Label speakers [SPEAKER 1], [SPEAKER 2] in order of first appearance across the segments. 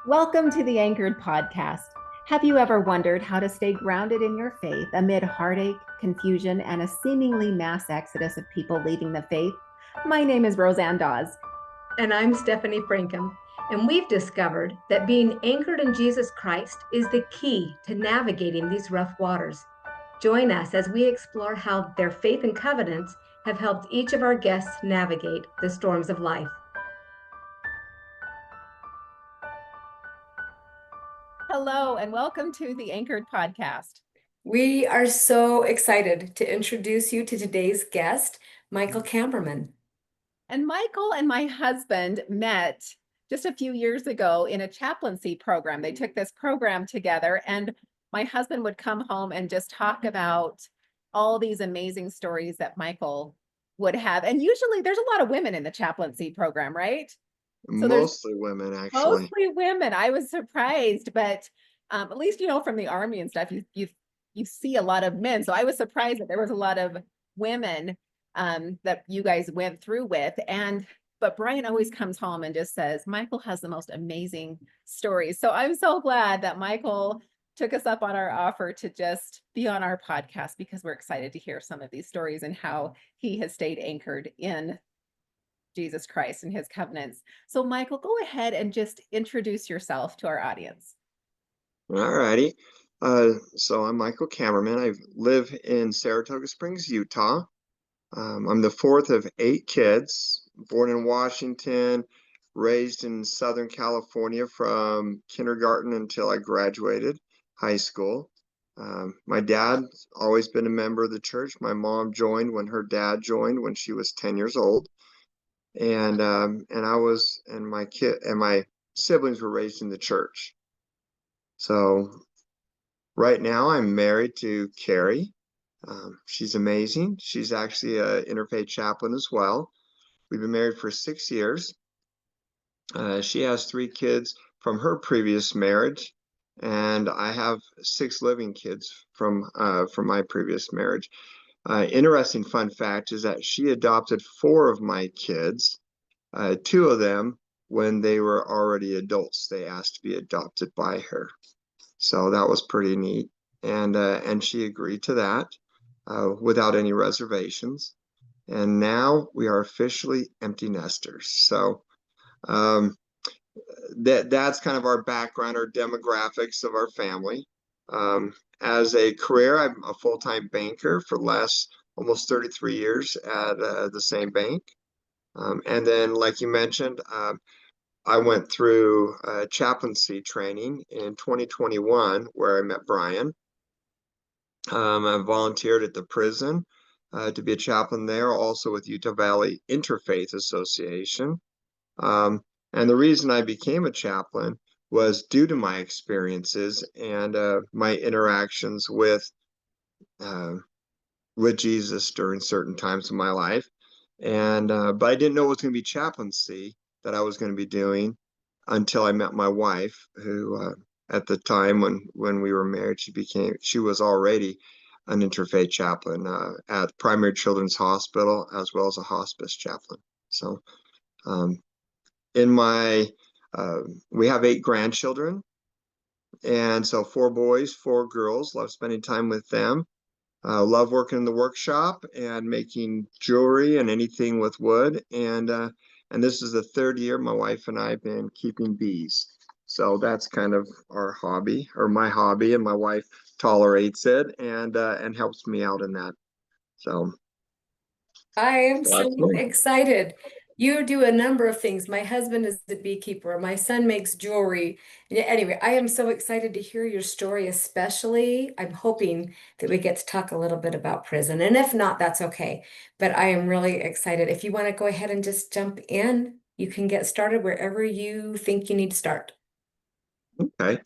[SPEAKER 1] Welcome to the Anchored Podcast. Have you ever wondered how to stay grounded in your faith amid heartache, confusion, and a seemingly mass exodus of people leaving the faith? My name is Roseanne Dawes.
[SPEAKER 2] And I'm Stephanie Frankham. And we've discovered that being anchored in Jesus Christ is the key to navigating these rough waters. Join us as we explore how their faith and covenants have helped each of our guests navigate the storms of life.
[SPEAKER 1] Hello, and welcome to the Anchored Podcast.
[SPEAKER 2] We are so excited to introduce you to today's guest, Michael Kammerman.
[SPEAKER 1] And Michael and my husband met just a few years ago in a chaplaincy program. They took this program together, and my husband would come home and just talk about all these amazing stories that Michael would have. And usually there's a lot of women in the chaplaincy program, right? So
[SPEAKER 3] Mostly women, actually.
[SPEAKER 1] Mostly women. I was surprised, but at least, from the army and stuff, you see a lot of men. So I was surprised that there was a lot of women that you guys went through with. But Brian always comes home and just says, Michael has the most amazing stories. So I'm so glad that Michael took us up on our offer to just be on our podcast, because we're excited to hear some of these stories and how he has stayed anchored in Jesus Christ and his covenants. So Michael, go ahead and just introduce yourself to our audience.
[SPEAKER 3] All righty. So I'm Michael Kammerman. I live in Saratoga Springs, Utah. I'm the fourth of 8 kids, born in Washington, raised in Southern California from kindergarten until I graduated high school. My dad's always been a member of the church. My mom joined when her dad joined when she was 10 years old. And my siblings were raised in the church. So right now I'm married to Carrie. She's amazing. She's actually an interfaith chaplain as well. We've been married for 6 years. She has 3 kids from her previous marriage, and I have 6 living kids from my previous marriage. Interesting fun fact is that she adopted 4 of my kids, 2 of them when they were already adults. They asked to be adopted by her. So that was pretty neat. And she agreed to that without any reservations. And now we are officially empty nesters. So that's kind of our background, our demographics of our family. As a career, I'm a full-time banker for the last almost 33 years at the same bank. And then, like you mentioned, I went through chaplaincy training in 2021, where I met Brian. I volunteered at the prison to be a chaplain there, also with Utah Valley Interfaith Association. And the reason I became a chaplain was due to my experiences and my interactions with Jesus during certain times of my life. But I didn't know it was going to be chaplaincy that I was going to be doing until I met my wife, who at the time when we were married, she was already an interfaith chaplain at Primary Children's Hospital, as well as a hospice chaplain. So we have 8 grandchildren, and so 4 boys, 4 girls. Love spending time with them. Love working in the workshop and making jewelry and anything with wood. And this is the 3rd year my wife and I have been keeping bees. So that's kind of our hobby, or my hobby, and my wife tolerates it and helps me out in that. So
[SPEAKER 2] I am so excited. You do a number of things. My husband is a beekeeper. My son makes jewelry. Anyway, I am so excited to hear your story, especially. I'm hoping that we get to talk a little bit about prison. And if not, that's okay. But I am really excited. If you want to go ahead and just jump in, you can get started wherever you think you need to start.
[SPEAKER 3] Okay.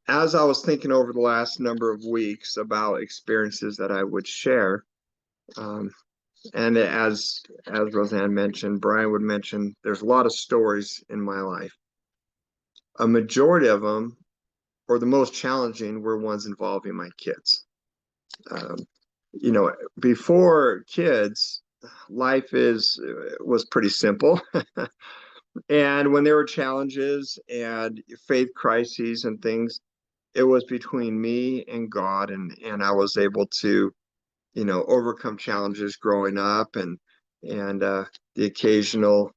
[SPEAKER 3] As I was thinking over the last number of weeks about experiences that I would share, and as Roseanne mentioned, Brian would mention, there's a lot of stories in my life. A majority of them, or the most challenging, were ones involving my kids. Before kids, life was pretty simple. And when there were challenges and faith crises and things, it was between me and God, and I was able to, overcome challenges growing up, and the occasional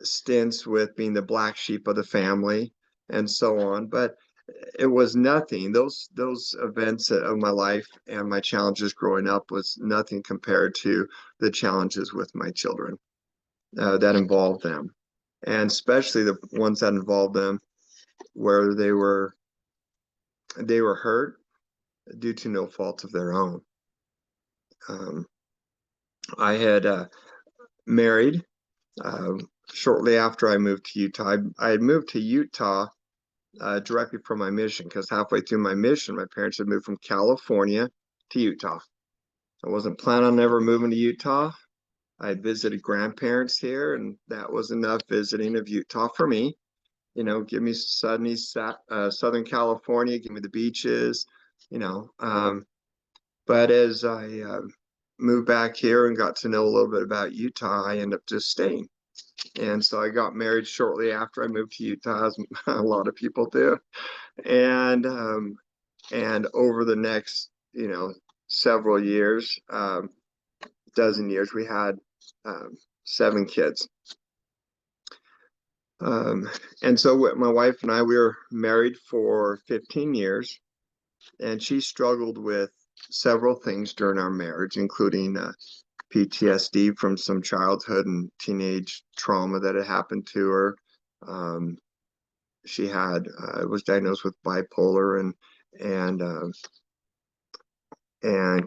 [SPEAKER 3] stints with being the black sheep of the family and so on. But it was nothing. Those events of my life and my challenges growing up was nothing compared to the challenges with my children that involved them, and especially the ones that involved them where they were hurt due to no fault of their own. I had married shortly after I moved to Utah. I had moved to Utah directly from my mission, because halfway through my mission, my parents had moved from California to Utah. I wasn't planning on ever moving to Utah. I had visited grandparents here, and that was enough visiting of Utah for me. Give me Southern California, give me the beaches, you know. But as I moved back here and got to know a little bit about Utah, I ended up just staying. And so I got married shortly after I moved to Utah, as a lot of people do. And over the next, several years, dozen years, we had 7 kids. And so my wife and I, we were married for 15 years, and she struggled with several things during our marriage, including PTSD from some childhood and teenage trauma that had happened to her. She was diagnosed with bipolar and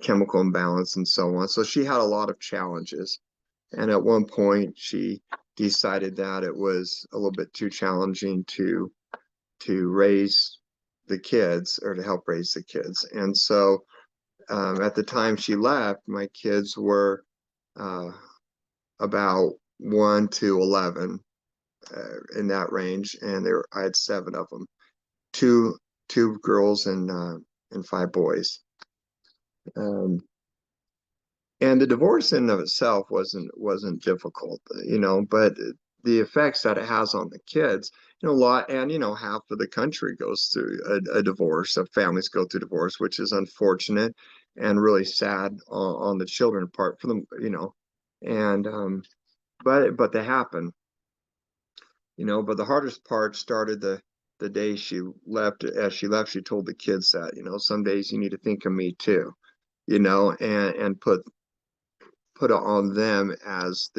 [SPEAKER 3] chemical imbalance and so on. So she had a lot of challenges. And at one point, she decided that it was a little bit too challenging to raise the kids, or to help raise the kids. And so at the time she left, my kids were about 1 to 11, in that range, and I had 7 of them, two girls and 5 boys. And the divorce in and of itself wasn't difficult, but the effects that it has on the kids, a lot, and half of the country goes through a divorce. Families go through divorce, which is unfortunate and really sad on the children part for them, and but they happen, but the hardest part started the day she left. As she left, she told the kids that, some days you need to think of me too, and put it on them as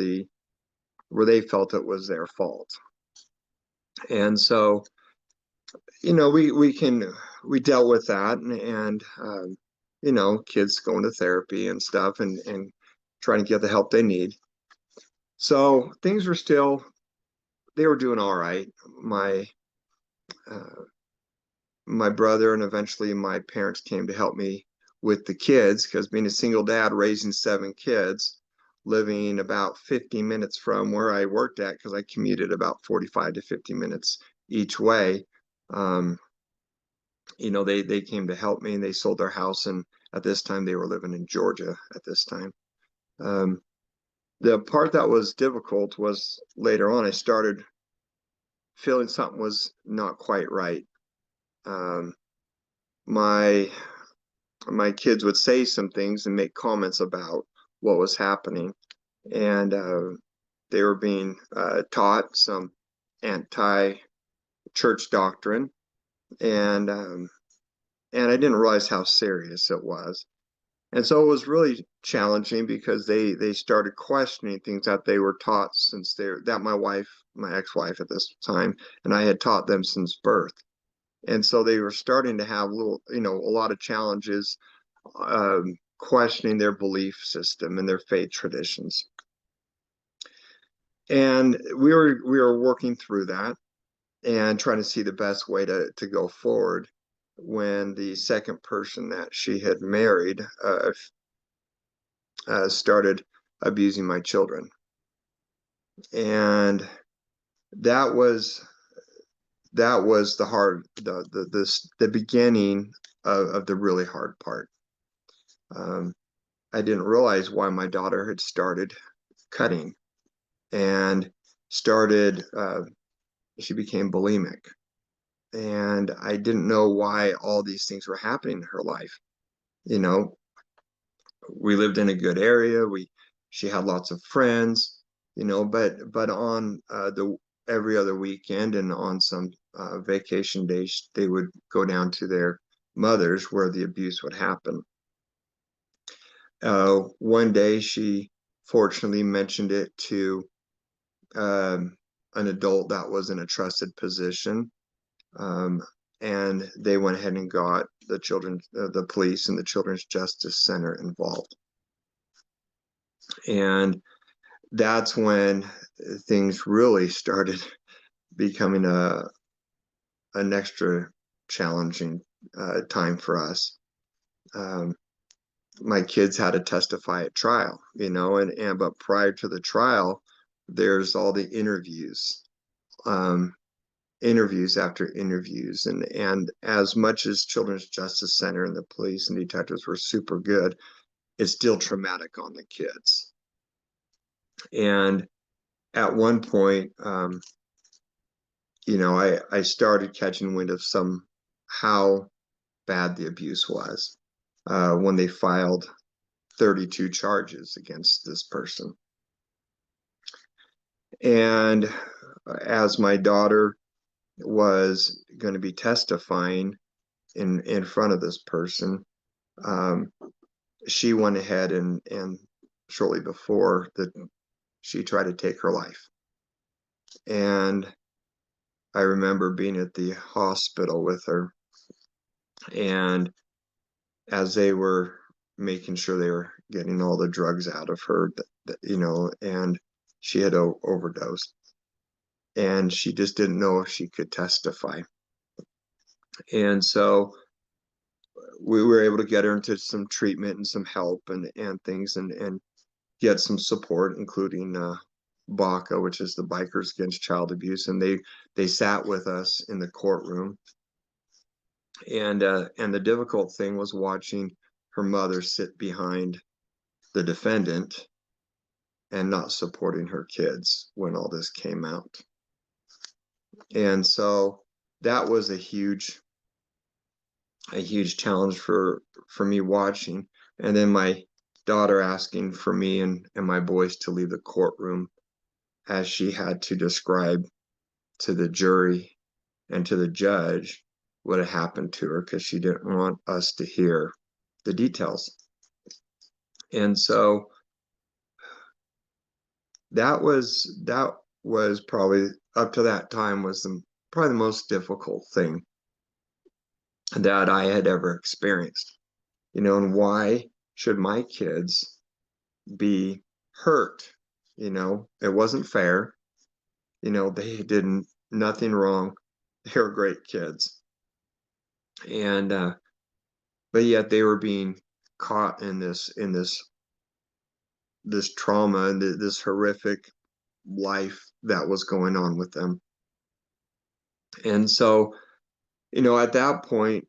[SPEAKER 3] where they felt it was their fault. And so, we dealt with that, and kids going to therapy and stuff, and trying to get the help they need. So things were they were doing all right. My brother and eventually my parents came to help me with the kids, because being a single dad raising 7 kids, living about 50 minutes from where I worked at, because I commuted about 45 to 50 minutes each way, they came to help me, and they sold their house, and at this time they were living in Georgia at this time. The part that was difficult was later on. I started feeling something was not quite right. My kids would say some things and make comments about what was happening, and they were being taught some anti-church doctrine, and I didn't realize how serious it was. And so it was really challenging, because they started questioning things that they were taught that my ex-wife at this time, and I had taught them since birth. And so they were starting to have a lot of challenges, questioning their belief system and their faith traditions. And we were working through that and trying to see the best way to go forward, when the second person that she had married started abusing my children. And that was the beginning of the really hard part. I didn't realize why my daughter had started cutting, and started, she became bulimic. And I didn't know why all these things were happening in her life. You know, we lived in a good area. She had lots of friends, but on the every other weekend and on some vacation days, they would go down to their mothers where the abuse would happen. One day she fortunately mentioned it to an adult that was in a trusted position. And they went ahead and got the police and the Children's Justice Center involved. And that's when things really started becoming an extra challenging time for us. My kids had to testify at trial, but prior to the trial, there's all the interviews. Interviews after interviews, and as much as Children's Justice Center and the police and detectives were super good, it's still traumatic on the kids. And at one point, I started catching wind of how bad the abuse was when they filed 32 charges against this person. And as my daughter was going to be testifying in front of this person, she went ahead and shortly before that, she tried to take her life. And I remember being at the hospital with her, and as they were making sure they were getting all the drugs out of her, and she had overdosed, and she just didn't know if she could testify. And so we were able to get her into some treatment and some help and things, and get some support, including BACA, which is the Bikers Against Child Abuse, and they sat with us in the courtroom. And the difficult thing was watching her mother sit behind the defendant and not supporting her kids when all this came out. And so that was a huge challenge for me watching. And then my daughter asking for me and my boys to leave the courtroom, as she had to describe to the jury and to the judge what had happened to her, because she didn't want us to hear the details. And so that was probably, up to that time, was probably the most difficult thing that I had ever experienced. And why should my kids be hurt? It wasn't fair. They did nothing wrong. They were great kids. And but yet they were being caught in this trauma and this horrific life that was going on with them. And so, at that point,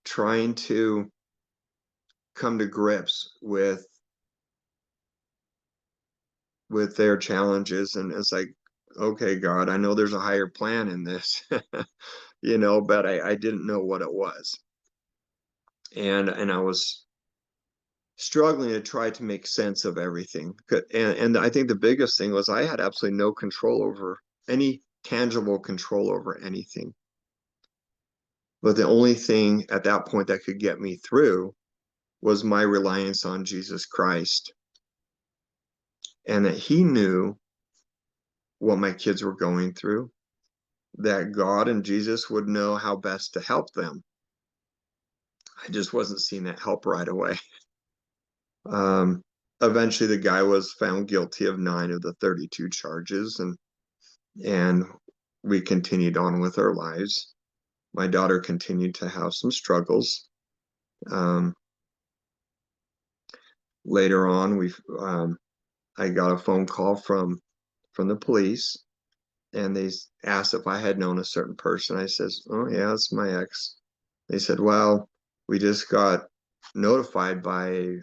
[SPEAKER 3] trying to come to grips with their challenges, and it's like, okay, God, I know there's a higher plan in this, but I didn't know what it was. And I was struggling to try to make sense of everything. And I think the biggest thing was I had absolutely no control over any tangible control over anything. But the only thing at that point that could get me through was my reliance on Jesus Christ, and that he knew what my kids were going through, that God and Jesus would know how best to help them. I just wasn't seeing that help right away. Eventually the guy was found guilty of 9 of the 32 charges, and we continued on with our lives. My daughter continued to have some struggles. Later on, I got a phone call from the police, and they asked if I had known a certain person. I says, "Oh yeah, it's my ex." They said, "Well, we just got notified by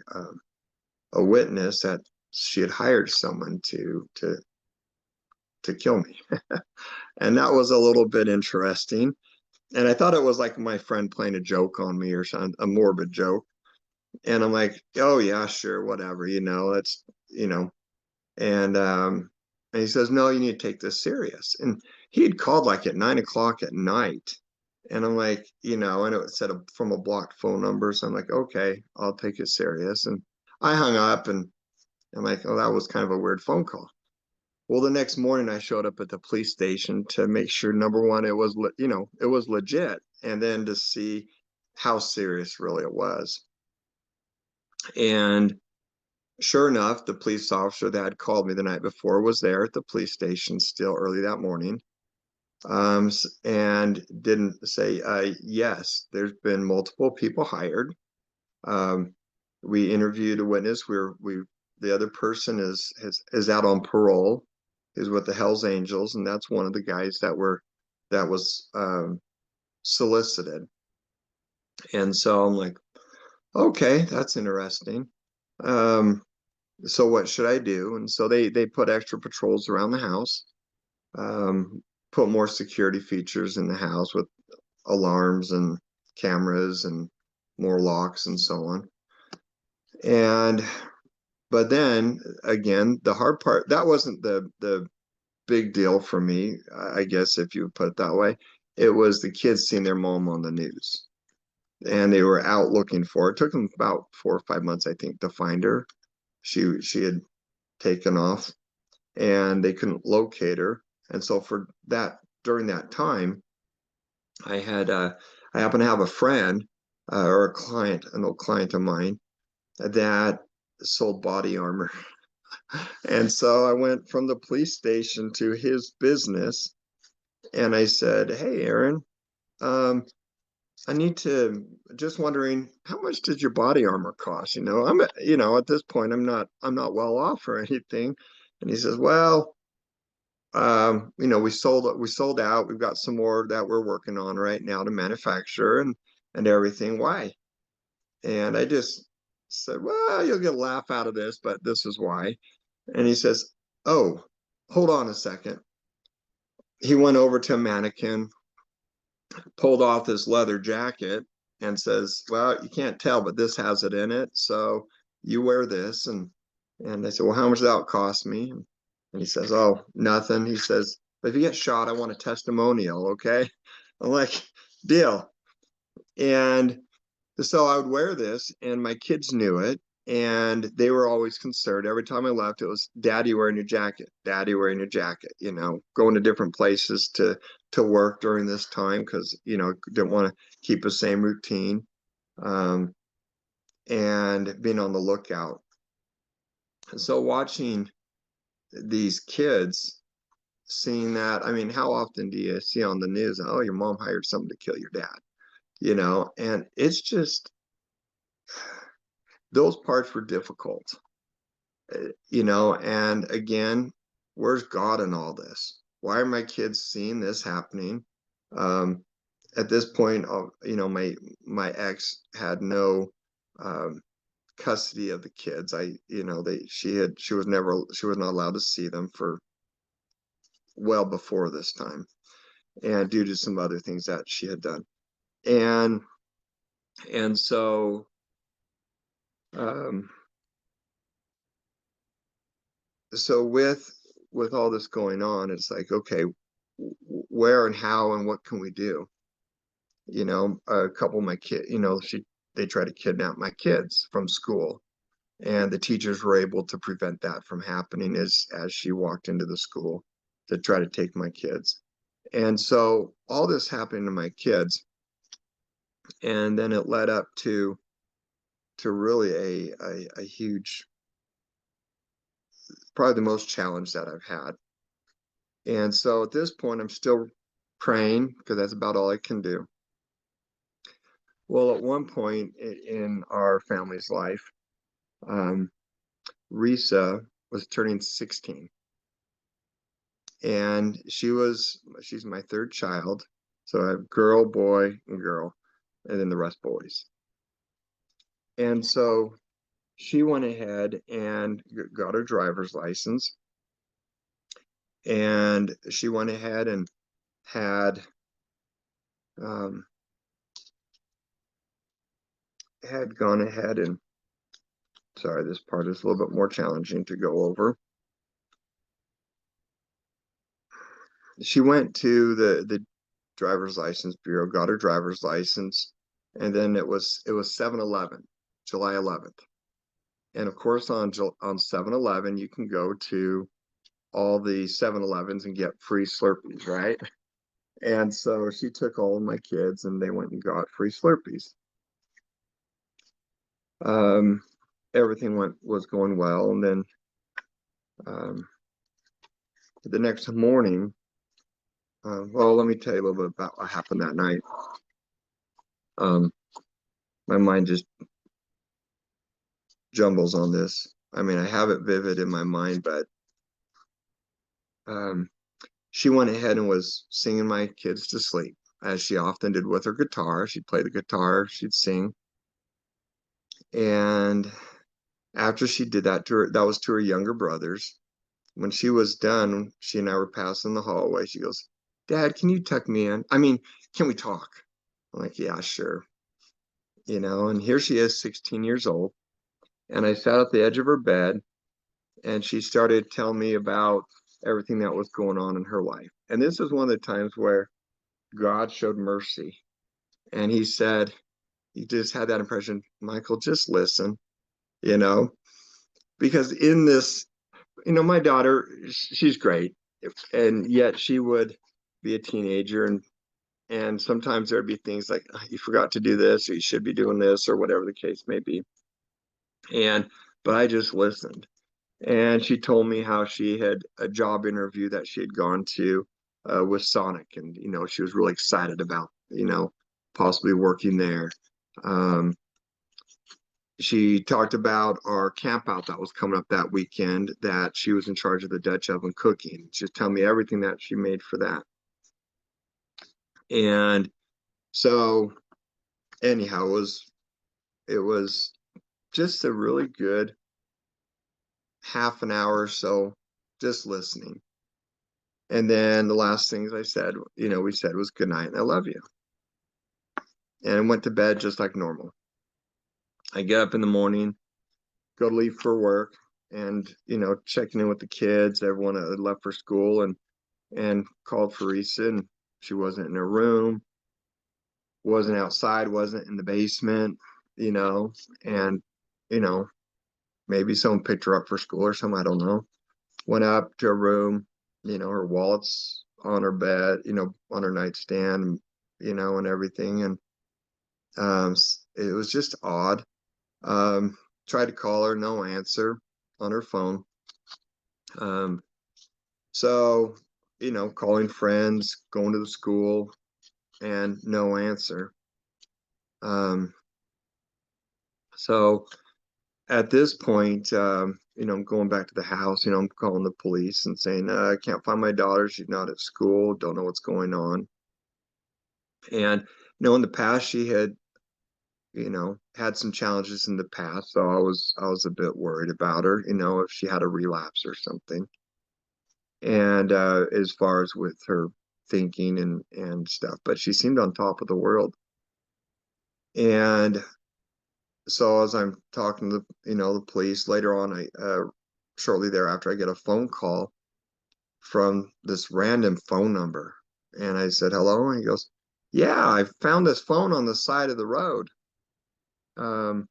[SPEAKER 3] a witness that she had hired someone to kill me. And that was a little bit interesting. And I thought it was like my friend playing a joke on me or something, a morbid joke. And I'm like, oh yeah, sure, whatever, it's, and he says, no, you need to take this serious. And he had called like at 9 o'clock at night. And I'm like, and it said from a blocked phone number. So I'm like, okay, I'll take it serious. And I hung up and I'm like, oh, that was kind of a weird phone call. Well, the next morning I showed up at the police station to make sure, number one, it was, it was legit. And then to see how serious really it was. And sure enough, the police officer that had called me the night before was there at the police station still early that morning, and didn't say, yes, there's been multiple people hired. We interviewed a witness. The other person is out on parole, is with the Hells Angels, and that's one of the guys that was solicited. And so I'm like, okay, that's interesting. So what should I do? And so they put extra patrols around the house, put more security features in the house with alarms and cameras and more locks and so on. But then again, the hard part, that wasn't the big deal for me, I guess, if you would put it that way. It was the kids seeing their mom on the news, and they were out looking for her. It took them about 4 or 5 months, I think, to find her. She had taken off and they couldn't locate her. And so during that time, I happened to have a friend, or a client, an old client of mine that sold body armor. And so I went from the police station to his business and I said, hey, Aaron, I need to, just wondering, how much did your body armor cost? At this point, I'm not well off or anything. And he says, well, we sold out. We've got some more that we're working on right now to manufacture and everything. Why? And I just said, well, you'll get a laugh out of this, but this is why. And he says, oh, hold on a second. He went over to a mannequin, pulled off this leather jacket and says, well, you can't tell, but this has it in it. So you wear this. And I said, well, how much that cost me? And he says, oh, nothing. He says, but if you get shot, I want a testimonial. Okay. I'm like, deal. And so I would wear this and my kids knew it. And they were always concerned. Every time I left, it was, Daddy wearing your jacket, Daddy wearing your jacket, going to different places to work during this time because, didn't want to keep the same routine, and being on the lookout. So watching these kids, seeing that, I mean, how often do you see on the news, oh, your mom hired someone to kill your dad, and it's just, those parts were difficult, and again, where's God in all this? Why are my kids seeing this happening? At this point, my ex had no custody of the kids. She was not allowed to see them for well before this time, and due to some other things that she had done, and so with all this going on, it's like, okay, where and how and what can we do? A couple of my kids, they tried to kidnap my kids from school, and the teachers were able to prevent that from happening as she walked into the school to try to take my kids. And so all this happened to my kids, and then it led up to really a huge, probably the most challenge that I've had. And so at this point, I'm still praying because that's about all I can do. Well, at one point in our family's life, Rhysa was turning 16. And she's my third child. So I have girl, boy, and girl, and then the rest boys. And so she went ahead and got her driver's license, and she went ahead and um, had gone ahead and, sorry, this part is a little bit more challenging to go over. She went to the driver's license bureau, got her driver's license, and then it was 7-Eleven, July 11th. And of course, on 7-Eleven, you can go to all the 7-Elevens and get free Slurpees, right? And so she took all of my kids and they went and got free Slurpees. Everything was going well, and then the next morning, well, let me tell you a little bit about what happened that night. My mind just jumbles on this. I mean, I have it vivid in my mind, but she went ahead and was singing my kids to sleep, as she often did with her guitar. She'd play the guitar, she'd sing. And after she did that to her, that was to her younger brothers. When she was done, she and I were passing the hallway. She goes, "Dad, can you tuck me in? I mean, can we talk?" I'm like, "Yeah, sure." You know, and here she is, 16 years old. And I sat at the edge of her bed, and she started telling me about everything that was going on in her life. And this is one of the times where God showed mercy. And he said, he just had that impression, "Michael, just listen," you know, because in this, my daughter, she's great. And yet she would be a teenager, and sometimes there'd be things like, "You forgot to do this," or "You should be doing this," or whatever the case may be. But I just listened. And she told me how she had a job interview that she had gone to with Sonic, and she was really excited about possibly working there. She talked about our camp out that was coming up that weekend, that she was in charge of the Dutch oven cooking. She was telling me everything that she made for that. And so anyhow, it was just a really good half an hour or so just listening. And then the last things we said was "Good night and I love you." And went to bed just like normal. I get up in the morning, go to leave for work, and checking in with the kids. Everyone had left for school, and called for Rhysa, and she wasn't in her room, wasn't outside, wasn't in the basement, and maybe someone picked her up for school or something, I don't know. Went up to her room, her wallet's on her bed, on her nightstand, and everything. And it was just odd. Tried to call her, no answer on her phone. So, calling friends, going to the school, and no answer. So at this point, I'm going back to the house, I'm calling the police and saying, "I can't find my daughter. She's not at school. Don't know what's going on." And, in the past, she had, had some challenges in the past. So I was a bit worried about her, if she had a relapse or something. And as far as with her thinking and stuff, but she seemed on top of the world. And so as I'm talking to the police later on, I shortly thereafter, I get a phone call from this random phone number. And I said, "Hello?" And he goes, "Yeah, I found this phone on the side of the road." And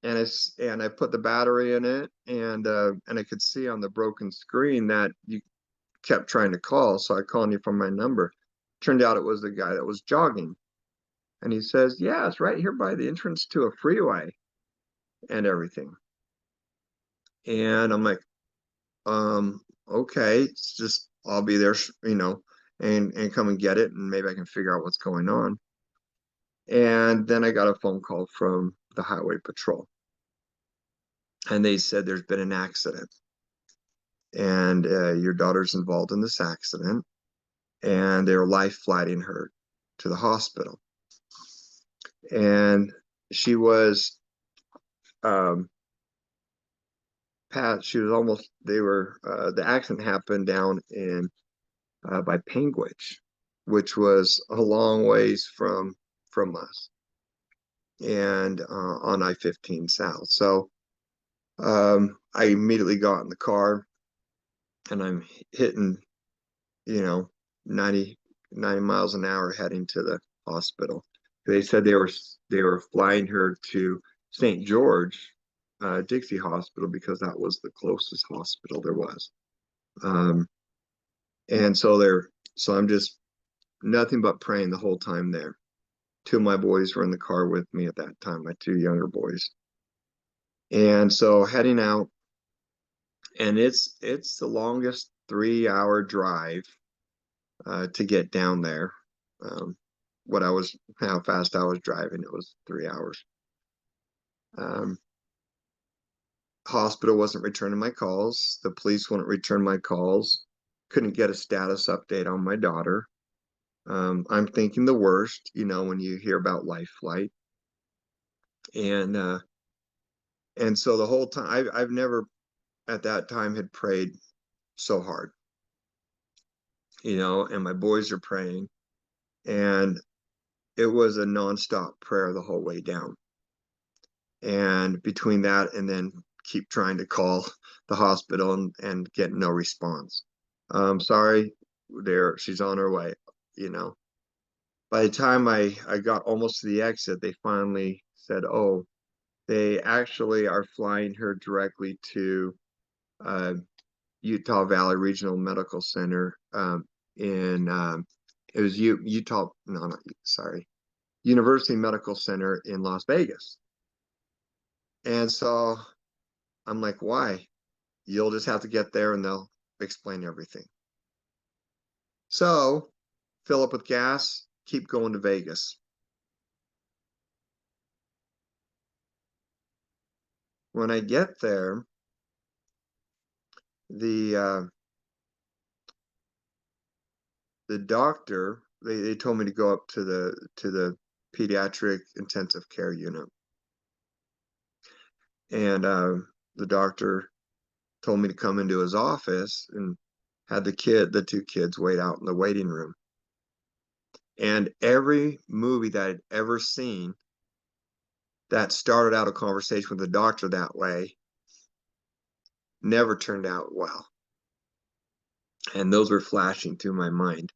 [SPEAKER 3] I put the battery in it, and I could see on the broken screen that you kept trying to call. So I called you from my number. Turned out it was the guy that was jogging. And he says, "Yeah, it's right here by the entrance to a freeway," and everything. And I'm like, "Okay, it's just, I'll be there, and come and get it, and maybe I can figure out what's going on." And then I got a phone call from the highway patrol. And they said, "There's been an accident, and your daughter's involved in this accident, and they're life flighting her to the hospital." And she was the accident happened down in by Penguich, which was a long ways from us, and on I-15 South. So I immediately got in the car, and I'm hitting, 90 miles an hour heading to the hospital. They said they were flying her to St. George Dixie Hospital because that was the closest hospital there was. And so I'm just nothing but praying the whole time there. Two of my boys were in the car with me at that time, my two younger boys. And so heading out, and it's the longest 3-hour drive to get down there. How fast I was driving, it was 3 hours. Hospital wasn't returning my calls. The police wouldn't return my calls. Couldn't get a status update on my daughter. I'm thinking the worst, when you hear about life flight. And so the whole time, I've never at that time had prayed so hard, and my boys are praying, and it was a nonstop prayer the whole way down. And between that and then keep trying to call the hospital and get no response. Sorry, she's on her way, By the time I got almost to the exit, they finally said, oh, they actually are flying her directly to Utah Valley Regional Medical Center it was University Medical Center in Las Vegas. And so I'm like, why? You'll just have to get there and they'll explain everything. So fill up with gas, keep going to Vegas. When I get there, the doctor, they told me to go up to the pediatric intensive care unit. And the doctor told me to come into his office and had the two kids wait out in the waiting room. And every movie that I'd ever seen that started out a conversation with the doctor that way never turned out well. And those were flashing through my mind.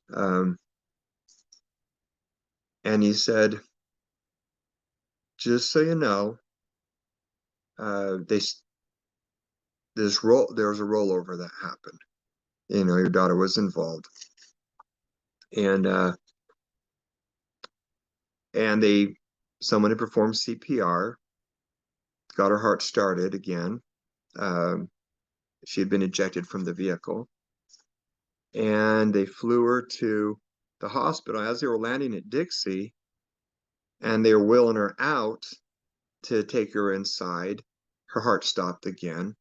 [SPEAKER 3] And he said, just so you know, there was a rollover that happened. Your daughter was involved. And someone had performed CPR, got her heart started again. She had been ejected from the vehicle, and they flew her to the hospital. As they were landing at Dixie, and they were wheeling her out to take her inside, her heart stopped again,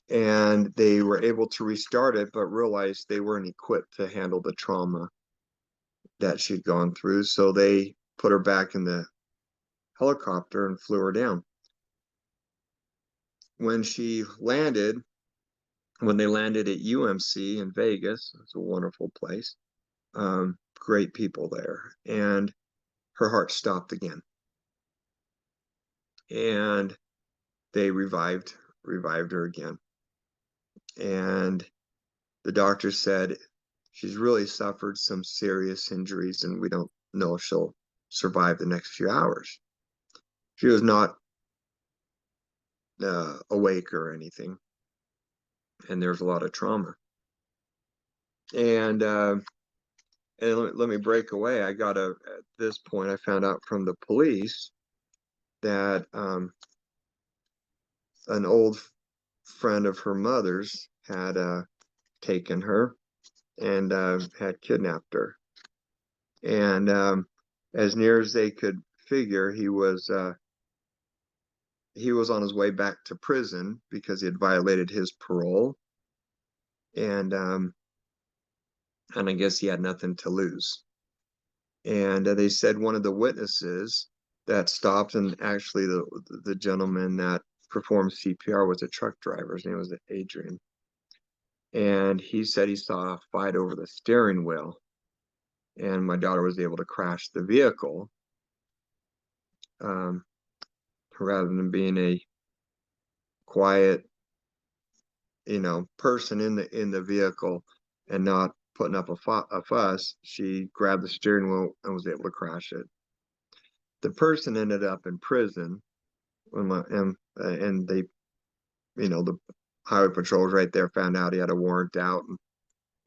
[SPEAKER 3] and they were able to restart it, but realized they weren't equipped to handle the trauma that she'd gone through. So they put her back in the helicopter and flew her down. When they landed at UMC in Vegas, it's a wonderful place, great people there, and her heart stopped again. And they revived her again. And the doctor said she's really suffered some serious injuries, and we don't know if she'll survive the next few hours. She was not awake or anything, and there's a lot of trauma. And let me break away. At this point, I found out from the police that an old friend of her mother's had taken her and had kidnapped her. And as near as they could figure, he was on his way back to prison because he had violated his parole. And I guess he had nothing to lose. And they said one of the witnesses that stopped, and actually the gentleman that performed CPR was a truck driver. His name was Adrian. And he said he saw a fight over the steering wheel, and my daughter was able to crash the vehicle, rather than being a quiet, person in the vehicle and not putting up a fuss. She grabbed the steering wheel and was able to crash it. The person ended up in prison and they, the highway patrol was right there, found out he had a warrant out,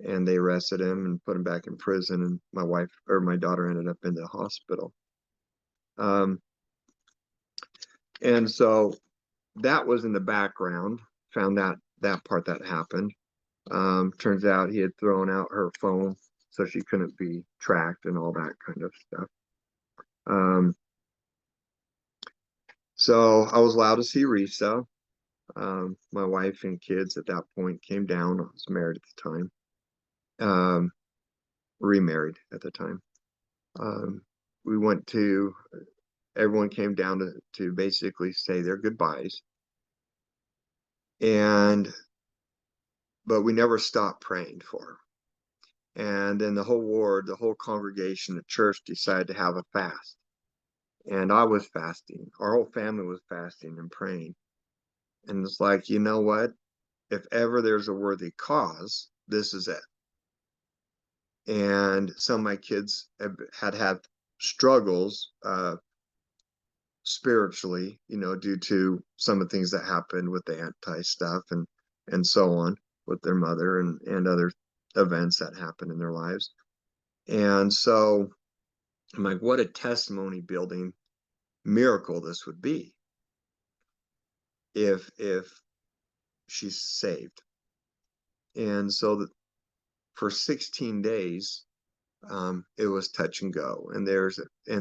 [SPEAKER 3] and they arrested him and put him back in prison. And my daughter ended up in the hospital. And so that was in the background, found that part that happened. Turns out he had thrown out her phone so she couldn't be tracked and all that kind of stuff. So I was allowed to see Rhysa. My wife and kids at that point came down. I was married at the time, remarried at the time. Everyone came down to basically say their goodbyes. But we never stopped praying for her. And then the whole congregation at church decided to have a fast. And I was fasting. Our whole family was fasting and praying. And it's like, you know what? If ever there's a worthy cause, this is it. And some of my kids had struggles spiritually, due to some of the things that happened with the anti stuff and so on with their mother and other events that happened in their lives. And so I'm like, what a testimony building miracle this would be if she's saved. And so for 16 days, it was touch and go. And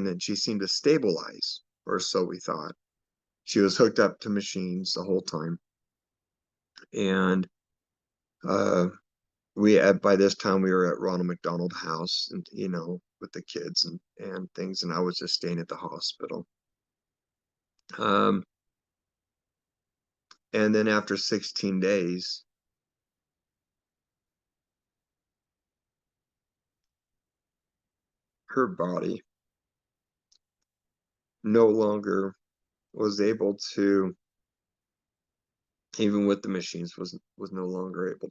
[SPEAKER 3] then she seemed to stabilize, or so we thought. She was hooked up to machines the whole time. And by this time we were at Ronald McDonald House, and with the kids and things, and I was just staying at the hospital. And then after 16 days, her body no longer was able to, even with the machines, was no longer able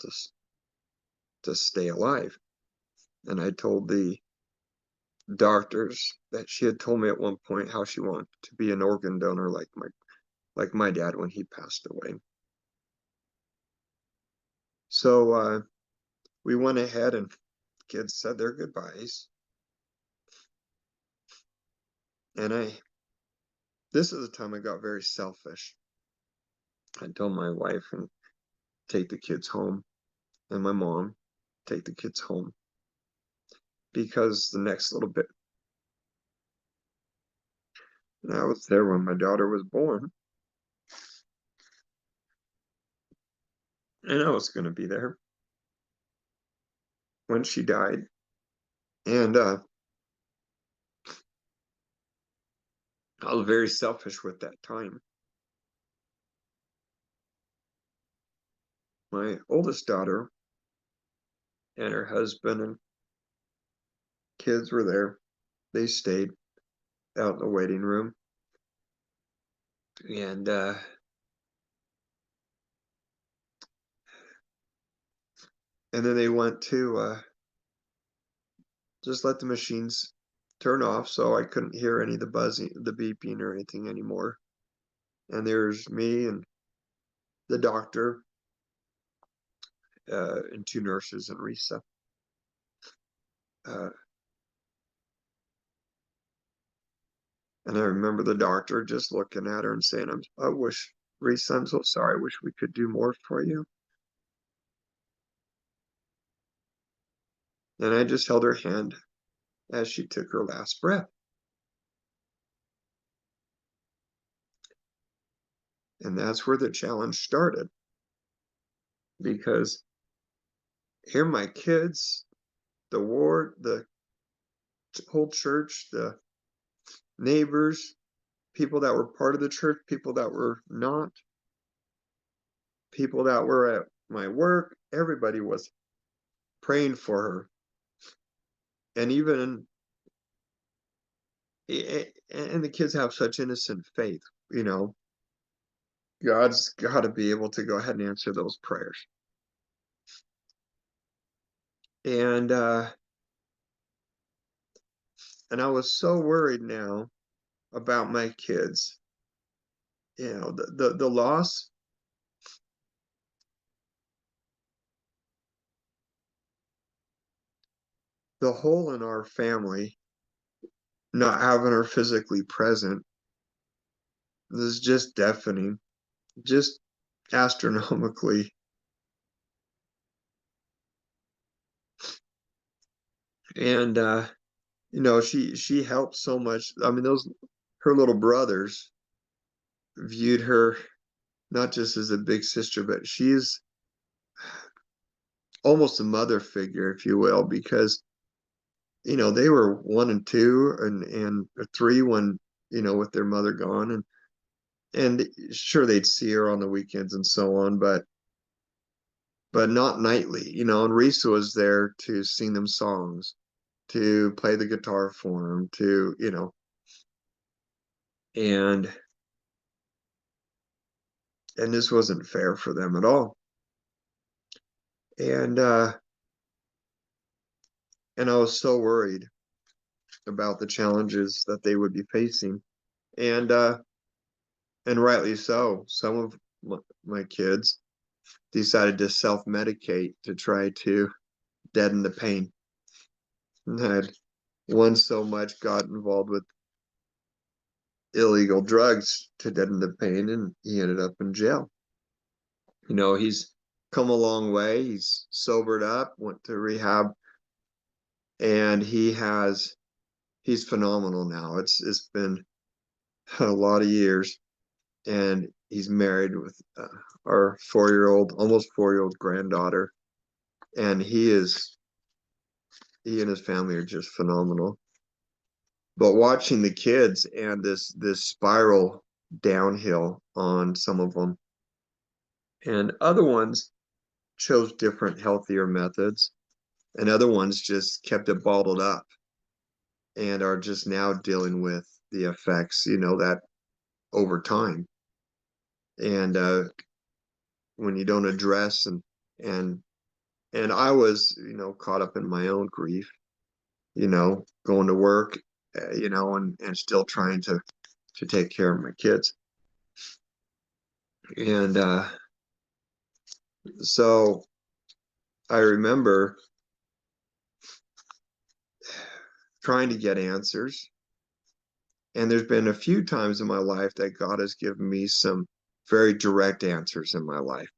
[SPEAKER 3] to stay alive. And I told the doctors that she had told me at one point how she wanted to be an organ donor like my dad when he passed away. So we went ahead and kids said their goodbyes. And this is the time I got very selfish. I told my wife and take the kids home, and my mom take the kids home, because the next little bit, and I was there when my daughter was born, and I was going to be there when she died. And I was very selfish with that time. My oldest daughter and her husband and kids were there. They stayed out in the waiting room. And then they went to just let the machines turn off, so I couldn't hear any of the buzzing, the beeping or anything anymore. And there's me and the doctor and two nurses and Rhysa. And I remember the doctor just looking at her and saying, I wish, Rhysa, I'm so sorry. I wish we could do more for you. And I just held her hand as she took her last breath. And that's where the challenge started. Because here my kids, the ward, the whole church, the neighbors, people that were part of the church, people that were not, people that were at my work, everybody was praying for her. And even and the kids have such innocent faith, you know. God's got to be able to go ahead and answer those prayers. And I was so worried now about my kids. You know, the loss, the hole in our family, not having her physically present, is just deafening, just astronomically. And you know, she helped so much. I mean, her little brothers viewed her not just as a big sister, but she's almost a mother figure, if you will, because you know they were 1 and 2 and 3 when, you know, with their mother gone, and sure they'd see her on the weekends and so on, but not nightly, you know. And Rhysa was there to sing them songs, to play the guitar for them, to, you know, and this wasn't fair for them at all. And I was so worried about the challenges that they would be facing. And rightly so. Some of my kids decided to self-medicate to try to deaden the pain. And had one so much got involved with illegal drugs to deaden the pain, and he ended up in jail. You know, he's come a long way. He's sobered up, went to rehab, and he's phenomenal now. It's been a lot of years, and he's married with our 4-year-old, almost 4-year-old granddaughter, and he and his family are just phenomenal. But watching the kids and this spiral downhill on some of them, and other ones chose different, healthier methods, and other ones just kept it bottled up and are just now dealing with the effects, you know, that over time. And when you don't address and I was, you know, caught up in my own grief, you know, going to work, you know, and still trying to take care of my kids. And so I remember trying to get answers. And there's been a few times in my life that God has given me some very direct answers in my life,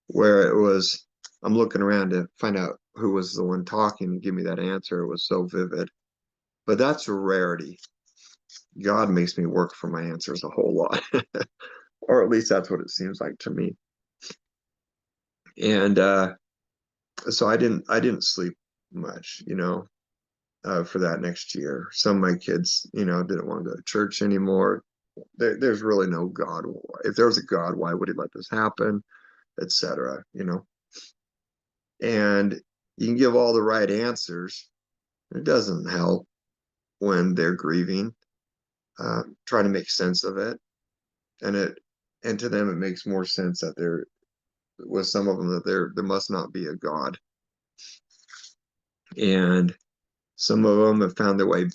[SPEAKER 3] where it was, I'm looking around to find out who was the one talking and give me that answer. It was so vivid. But that's a rarity. God makes me work for my answers a whole lot. Or at least that's what it seems like to me. And so I didn't sleep much, you know, for that next year. Some of my kids, you know, didn't want to go to church anymore. There's really no God. If there was a God, why would he let this happen, etc., you know? And you can give all the right answers. It doesn't help when they're grieving, trying to make sense of it. And to them, it makes more sense that with some of them, that there must not be a God. And some of them have found their way,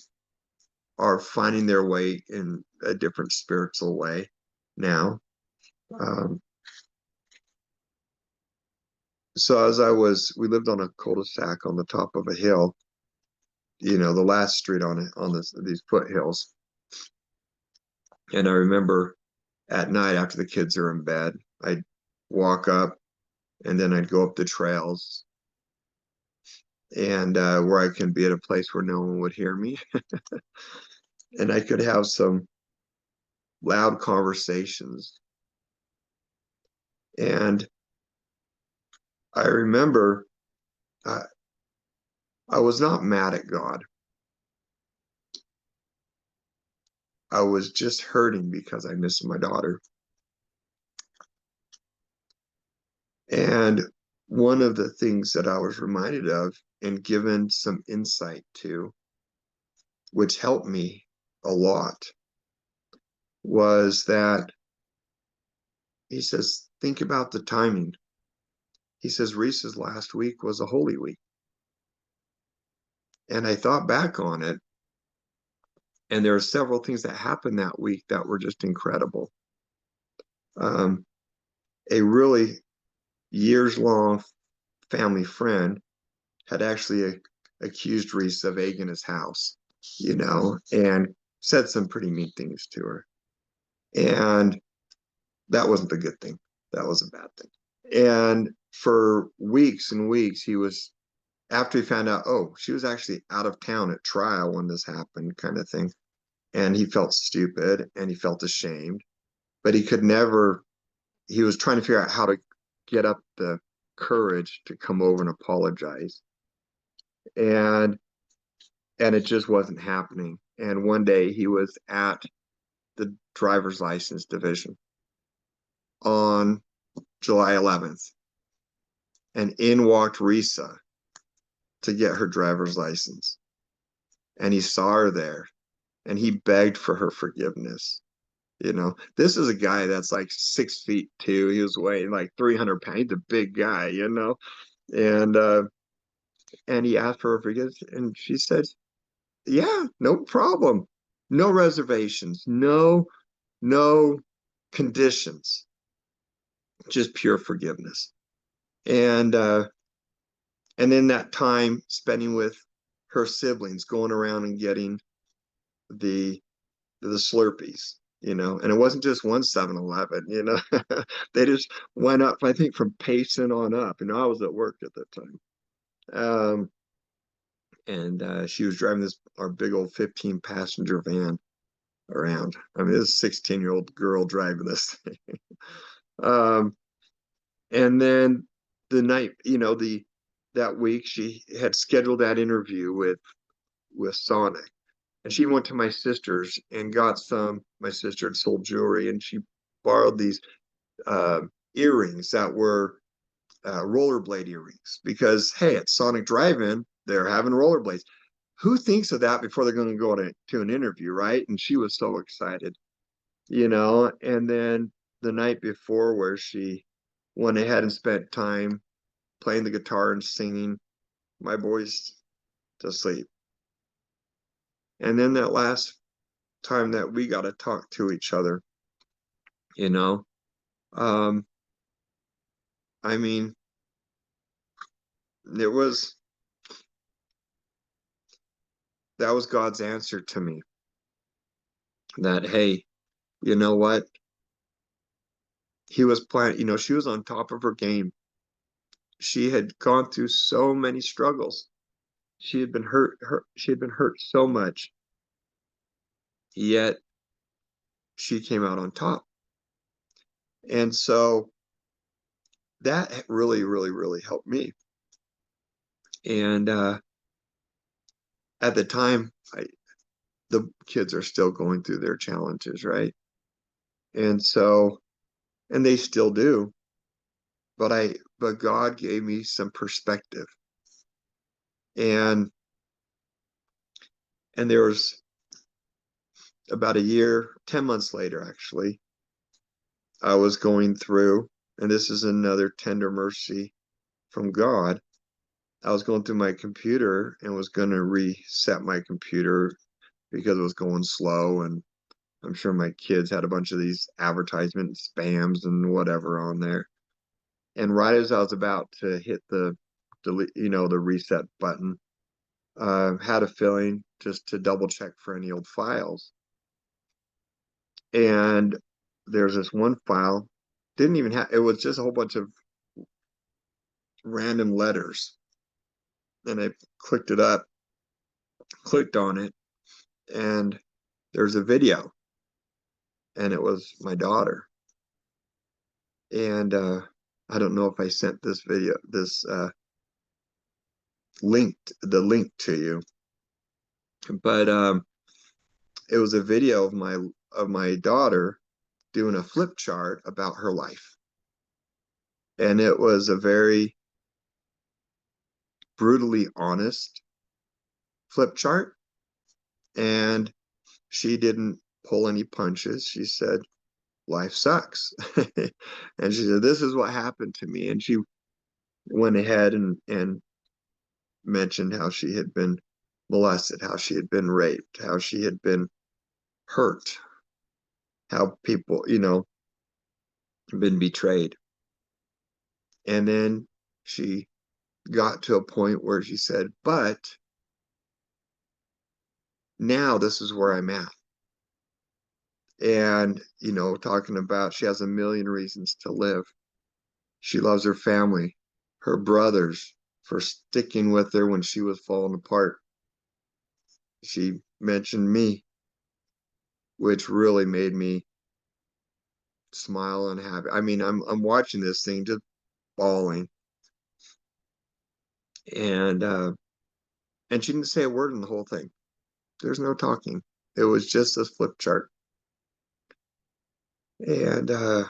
[SPEAKER 3] are finding their way in a different spiritual way now. So we lived on a cul-de-sac on the top of a hill, you know, the last street on these foothills. And I remember at night after the kids are in bed, I'd walk up and then I'd go up the trails, and where I can be at a place where no one would hear me. And I could have some loud conversations. And I remember I was not mad at God. I was just hurting because I missed my daughter. And one of the things that I was reminded of and given some insight to, which helped me a lot, was that he says, think about the timing. He says, Rhysa's last week was a Holy Week. And I thought back on it, and there are several things that happened that week that were just incredible. A really years-long family friend had actually accused Rhysa of egging his house, and said some pretty mean things to her. And that wasn't a good thing. That was a bad thing. And for weeks and weeks, after he found out, oh, she was actually out of town at trial when this happened, kind of thing. And he felt stupid and he felt ashamed, but he was trying to figure out how to get up the courage to come over and apologize. And it just wasn't happening. And one day he was at the driver's license division on July 11th, and in walked Rhysa to get her driver's license. And he saw her there, and he begged for her forgiveness. This is a guy that's like 6'2". He was weighing like 300 pounds. He's a big guy, and he asked for her forgiveness, and she said, yeah, no problem. No reservations, no conditions, just pure forgiveness. And then that time spending with her siblings, going around and getting the Slurpees, and it wasn't just one 7-Eleven, they just went up, I think, from Payson on up. I was at work at that time. And she was driving our big old 15-passenger van around. I mean, this 16-year-old girl driving this thing. And then the night, that week, she had scheduled that interview with Sonic. And she went to my sister's and got my sister had sold jewelry, and she borrowed these earrings that were rollerblade earrings, because, hey, at Sonic Drive-In, they're having rollerblades. Who thinks of that before they're going to go to an interview, right? And she was so excited, and then the night before, where she went ahead and spent time playing the guitar and singing my boys to sleep. And then that last time that we got to talk to each other, I mean, that was God's answer to me, that, hey, you know what? He was planning, she was on top of her game. She had gone through so many struggles. She had been hurt so much, yet she came out on top. And so that really, really, really helped me. And at the time, the kids are still going through their challenges, right? And they still do. But God gave me some perspective. And there was about a year, 10 months later, actually, I was going through, and this is another tender mercy from God. I was going through my computer and was going to reset my computer because it was going slow. And I'm sure my kids had a bunch of these advertisement spams and whatever on there. And right as I was about to hit the delete, the reset button, had a feeling just to double check for any old files. And there's this one file, didn't even have, it was just a whole bunch of random letters. And I clicked on it, and there's a video, and it was my daughter. And I don't know if I sent this video, the link to you, but it was a video of my daughter doing a flip chart about her life. And it was a very brutally honest flip chart. And she didn't pull any punches. She said, life sucks. And she said, this is what happened to me. And she went ahead and mentioned how she had been molested, how she had been raped, how she had been hurt, how people, been betrayed. And then she got to a point where she said, but now this is where I'm at. And, talking about she has a million reasons to live. She loves her family, her brothers for sticking with her when she was falling apart. She mentioned me, which really made me smile and happy. I mean, I'm watching this thing just bawling. And she didn't say a word in the whole thing. There's no talking. It was just this flip chart. And at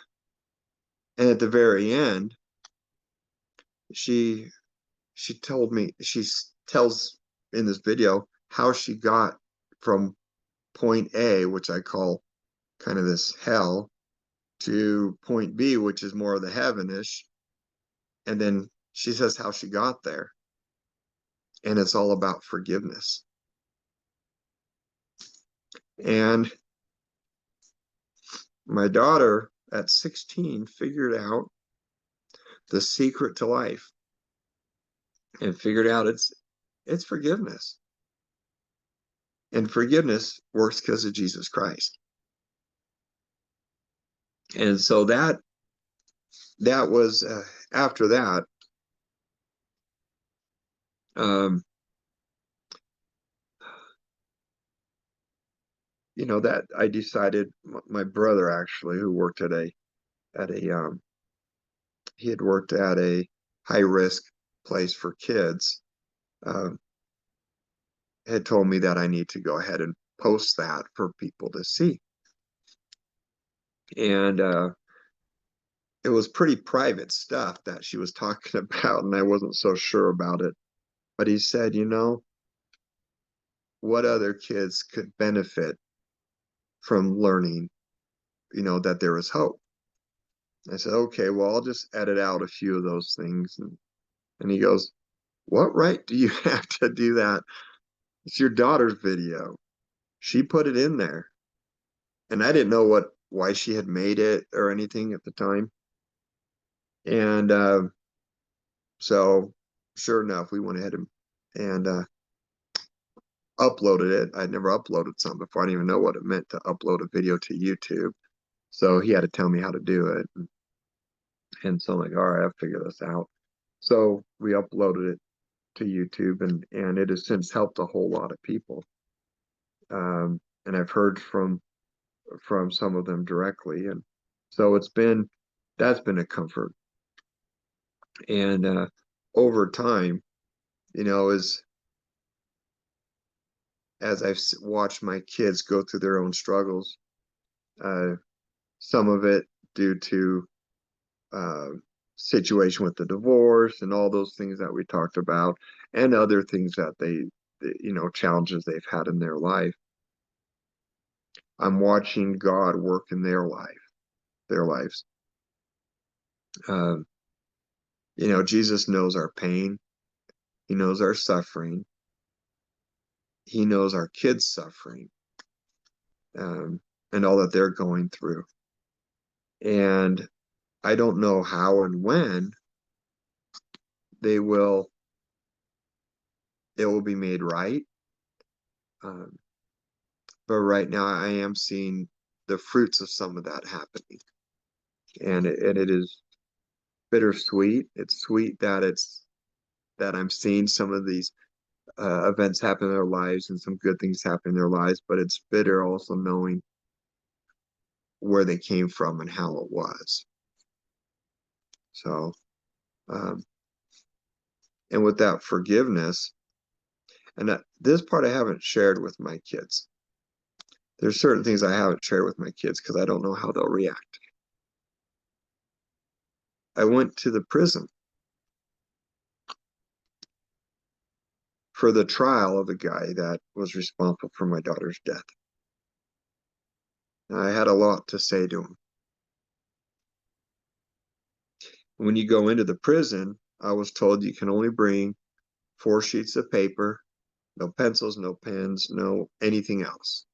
[SPEAKER 3] the very end, she told me, tells in this video how she got from point A, which I call kind of this hell, to point B, which is more of the heavenish. And then she says how she got there. And it's all about forgiveness. And my daughter at 16 figured out the secret to life and figured out it's forgiveness. And forgiveness works because of Jesus Christ. And so that was after that, that I decided, my brother actually, who worked he had worked at a high risk place for kids, had told me that I need to go ahead and post that for people to see. And it was pretty private stuff that she was talking about, and I wasn't so sure about it. But he said, what other kids could benefit from learning, that there is hope? I said, okay, well, I'll just edit out a few of those things. And he goes, what right do you have to do that? It's your daughter's video. She put it in there. And I didn't know why she had made it or anything at the time. And so sure enough, we went ahead and uploaded it. I'd never uploaded something before. I didn't even know what it meant to upload a video to YouTube. So he had to tell me how to do it. And so I'm like, all right, I'll figure this out. So we uploaded it to YouTube, and it has since helped a whole lot of people. And I've heard from some of them directly. And so that's been a comfort. And over time, as I've watched my kids go through their own struggles, some of it due to situation with the divorce and all those things that we talked about, and other things that they challenges they've had in their life. I'm watching God work in their lives. Jesus knows our pain. He knows our suffering. He knows our kids' suffering, and all that they're going through. And I don't know how and when it will be made right. But right now I am seeing the fruits of some of that happening. And it is bittersweet. It's sweet that I'm seeing some of these events happen in their lives and some good things happen in their lives, but it's bitter also knowing where they came from and how it was. So, and with that forgiveness, and this part I haven't shared with my kids. There's certain things I haven't shared with my kids because I don't know how they'll react. I went to the prison for the trial of the guy that was responsible for my daughter's death. I had a lot to say to him. When you go into the prison, I was told you can only bring 4 sheets of paper, no pencils, no pens, no anything else.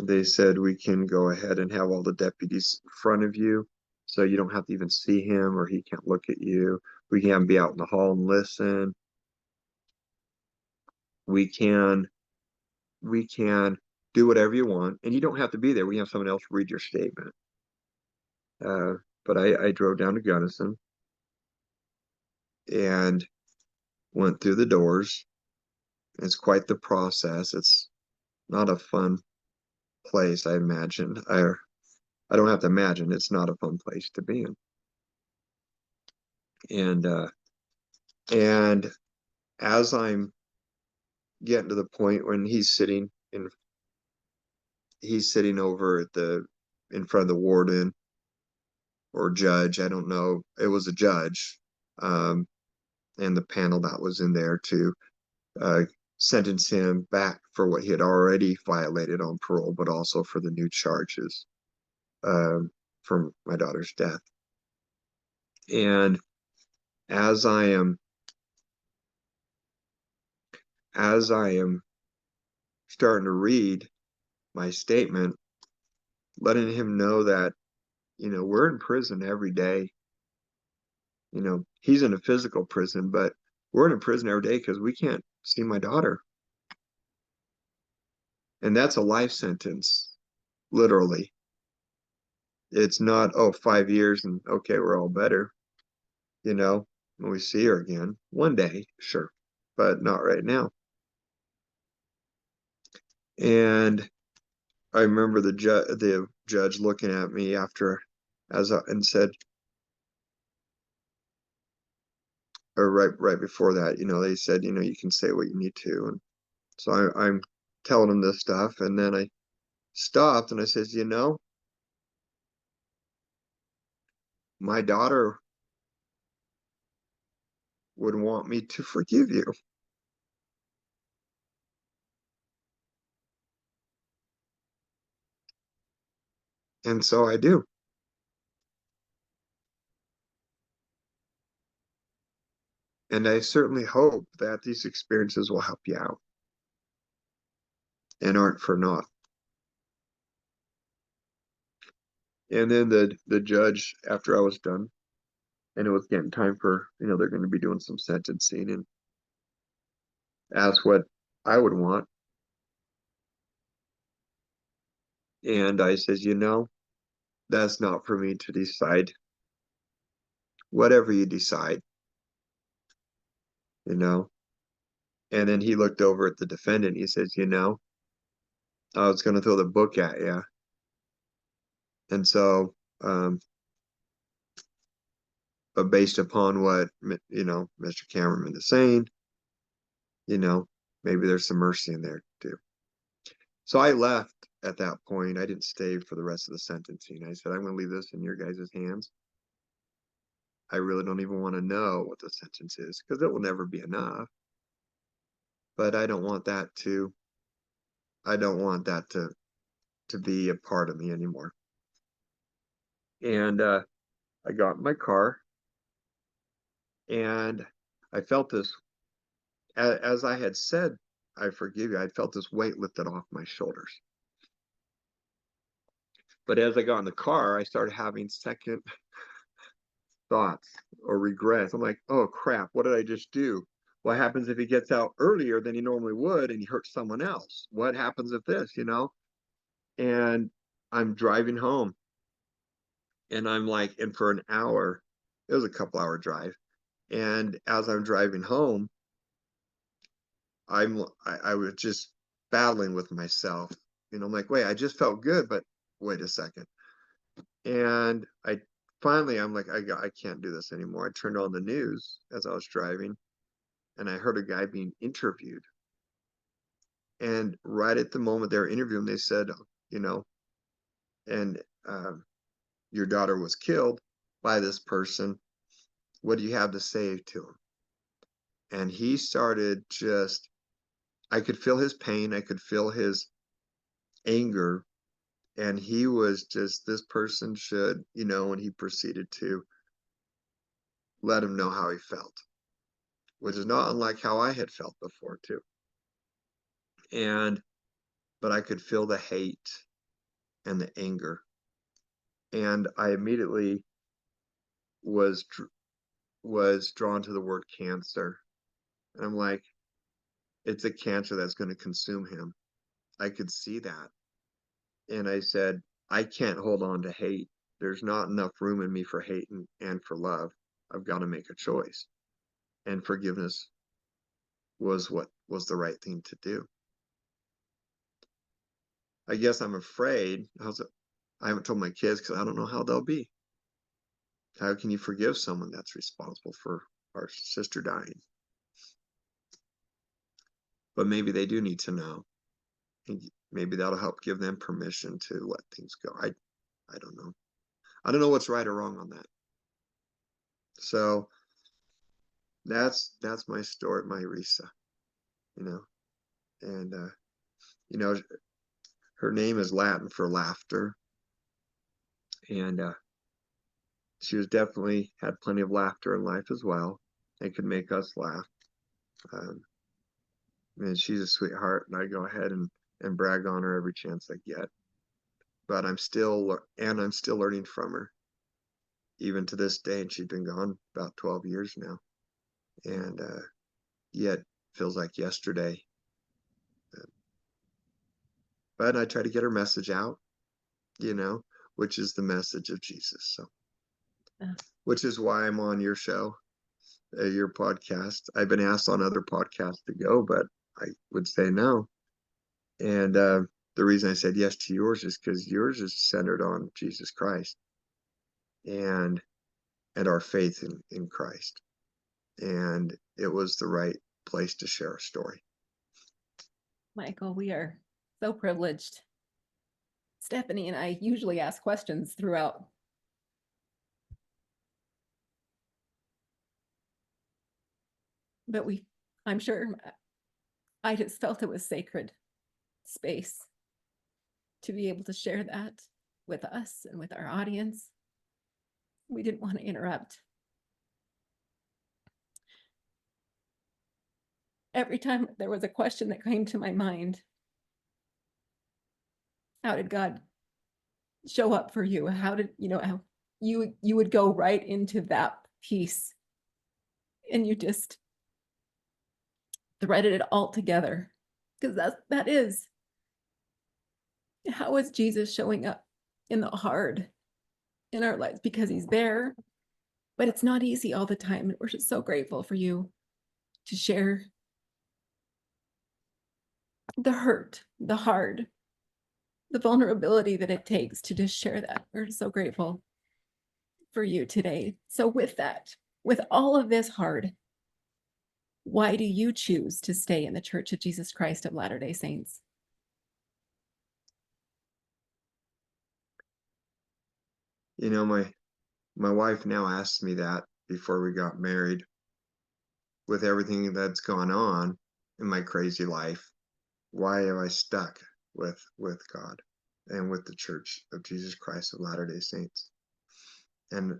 [SPEAKER 3] They said we can go ahead and have all the deputies in front of you, so you don't have to even see him or he can't look at you. We can have him be out in the hall and listen. We can do whatever you want, and you don't have to be there. We have someone else read your statement. But I drove down to Gunnison and went through the doors. It's quite the process. It's not a fun place, I imagine. I don't have to imagine, it's not a fun place to be in. And as I'm getting to the point when he's sitting over at in front of the warden or judge, I don't know. It was a judge, and the panel that was in there to sentence him back for what he had already violated on parole, but also for the new charges from my daughter's death. And as I am starting to read my statement, letting him know that, we're in prison every day. He's in a physical prison, but we're in a prison every day because we can't see my daughter. And that's a life sentence, literally. It's not, 5 years and okay, we're all better. When we see her again, one day, sure, but not right now. And I remember the judge looking at me and said, or right before that, they said, you can say what you need to. And so I'm telling him this stuff, and then I stopped and I says, my daughter would want me to forgive you. And so I do. And I certainly hope that these experiences will help you out and aren't for naught. And then the judge, after I was done, and it was getting time for, they're going to be doing some sentencing, and asked what I would want. And I says, that's not for me to decide. Whatever you decide, And then he looked over at the defendant. He says, I was going to throw the book at you. And so, but based upon what, Mr. Kammerman is saying, maybe there's some mercy in there too. So I left at that point. I didn't stay for the rest of the sentencing. I said, I'm going to leave this in your guys' hands. I really don't even want to know what the sentence is because it will never be enough. But I don't want that to be a part of me anymore. And I got in my car and I felt this, as I had said, I forgive you, I felt this weight lifted off my shoulders. But as I got in the car, I started having second thoughts or regrets. I'm like, oh crap, what did I just do? What happens if he gets out earlier than he normally would and he hurts someone else? What happens if this, And I'm driving home and I'm like, and for an hour, it was a couple-hour drive. And as I'm driving home, I was just battling with myself. I'm like, wait, I just felt good, but wait a second. And I'm like, I can't do this anymore. I turned on the news as I was driving and I heard a guy being interviewed. And right at the moment they were interviewing, they said, and your daughter was killed. by this person. What do you have to say to him? And he started just, I could feel his pain. I could feel his anger. And he was just, this person should, and he proceeded to let him know how he felt, which is not unlike how I had felt before too. But I could feel the hate and the anger. And I immediately was drawn to the word cancer. And I'm like, it's a cancer that's going to consume him. I could see that. And I said, I can't hold on to hate. There's not enough room in me for hate and for love. I've got to make a choice. And forgiveness was what was the right thing to do. I guess I'm afraid. I haven't told my kids because I don't know how they'll be. How can you forgive someone that's responsible for our sister dying? But maybe they do need to know. Maybe that'll help give them permission to let things go. I don't know. I don't know what's right or wrong on that. So that's my story, my Rhysa, and her name is Latin for laughter, and she was definitely had plenty of laughter in life as well. It could make us laugh. And she's a sweetheart, and I go ahead and brag on her every chance I get. But I'm still learning from her, even to this day. And she's been gone about 12 years now, and yet feels like yesterday. But I try to get her message out, which is the message of Jesus. So, which is why I'm on your show, your podcast. I've been asked on other podcasts to go, but I would say no. And the reason I said yes to yours is because yours is centered on Jesus Christ and our faith in Christ. And it was the right place to share a story.
[SPEAKER 1] Michael, we are so privileged. Stephanie and I usually ask questions throughout. But I'm sure I just felt it was sacred space to be able to share that with us and with our audience. We didn't want to interrupt. Every time there was a question that came to my mind, how did God show up for you? How did, how you would go right into that piece and you just threaded it all together, because that is how is Jesus showing up in the hard in our lives, because he's there, but it's not easy all the time. And we're just so grateful for you to share the hurt, the hard, the vulnerability that it takes to just share that. We're so grateful for you today. So with that, with all of this hard, why do you choose to stay in the Church of Jesus Christ of Latter-day Saints?
[SPEAKER 3] My wife now asks me that before we got married. With everything that's gone on in my crazy life, why am I stuck with God and with the Church of Jesus Christ of Latter-day Saints? And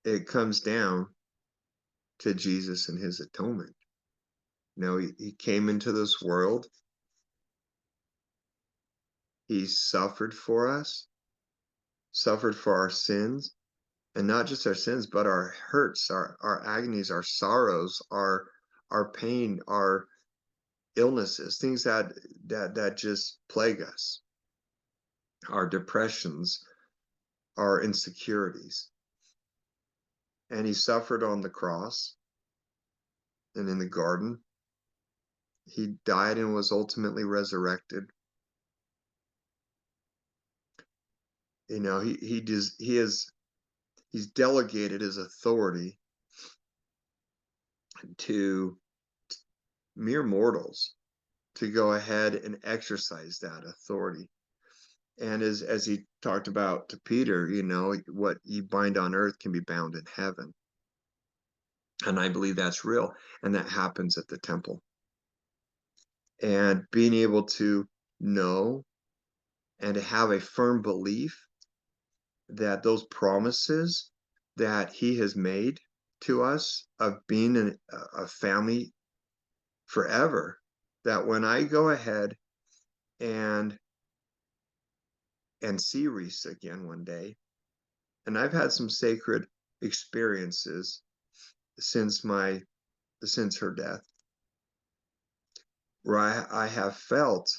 [SPEAKER 3] it comes down to Jesus and his atonement. He came into this world. He suffered for us, suffered for our sins, and not just our sins, but our hurts, our agonies, our sorrows, our pain, our illnesses, things that just plague us, our depressions, our insecurities. And he suffered on the cross and in the garden. He died and was ultimately resurrected. He's delegated his authority to mere mortals to go ahead and exercise that authority. And as he talked about to Peter, you know, what you bind on earth can be bound in heaven. And I believe that's real. And that happens at the temple. And being able to know and to have a firm belief that those promises that he has made to us of being a family forever, that when I go ahead and see Rhysa again one day, and I've had some sacred experiences since her death, where I have felt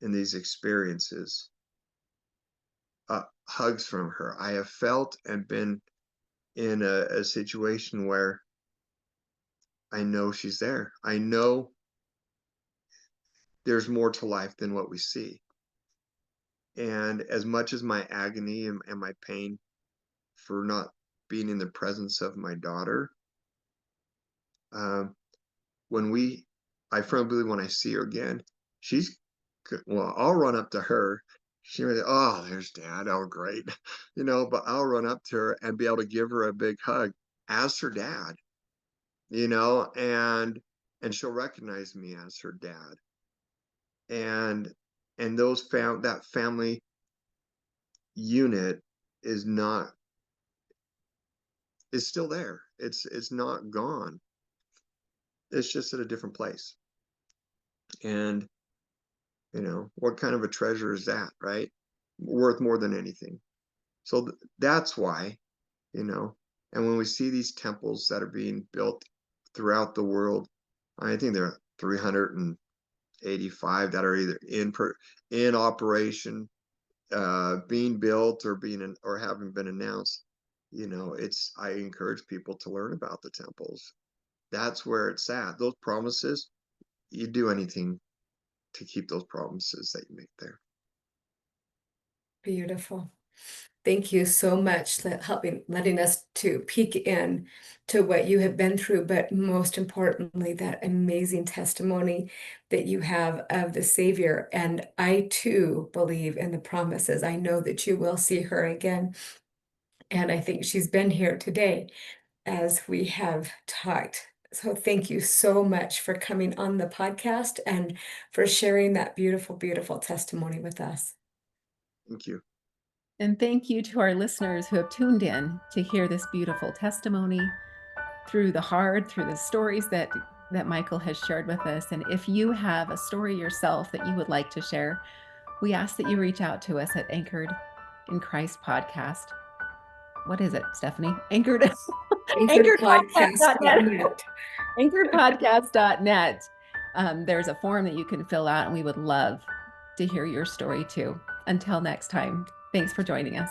[SPEAKER 3] in these experiences hugs from her. I have felt and been in a situation where I know she's there. I know there's more to life than what we see. And as much as my agony and my pain for not being in the presence of my daughter, I firmly believe when I see her again, she's good. Well, I'll run up to her. She may say, oh, there's Dad. Oh, great. You know, but I'll run up to her and be able to give her a big hug as her dad, you know, and she'll recognize me as her dad. And that family unit is still there. It's not gone. It's just at a different place. And you know, what kind of a treasure is that, right? Worth more than anything. So that's why, you know, and when we see these temples that are being built throughout the world, I think there are 385 that are either in operation, being built, or having been announced. You know, I encourage people to learn about the temples. That's where it's at. Those promises, you do anything to keep those promises that you make there.
[SPEAKER 2] Beautiful. Thank you so much for letting us to peek in to what you have been through, but most importantly, that amazing testimony that you have of the Savior. And I too believe in the promises. I know that you will see her again. And I think she's been here today as we have talked. So thank you so much for coming on the podcast and for sharing that beautiful, beautiful testimony with us.
[SPEAKER 3] Thank you.
[SPEAKER 1] And thank you to our listeners who have tuned in to hear this beautiful testimony through the stories that Michael has shared with us. And if you have a story yourself that you would like to share, we ask that you reach out to us at Anchored in Christ Podcast. What is it, Stephanie?
[SPEAKER 2] Anchoredpodcast.net.
[SPEAKER 1] Anchoredpodcast.net. There's a form that you can fill out, and we would love to hear your story too. Until next time, thanks for joining us.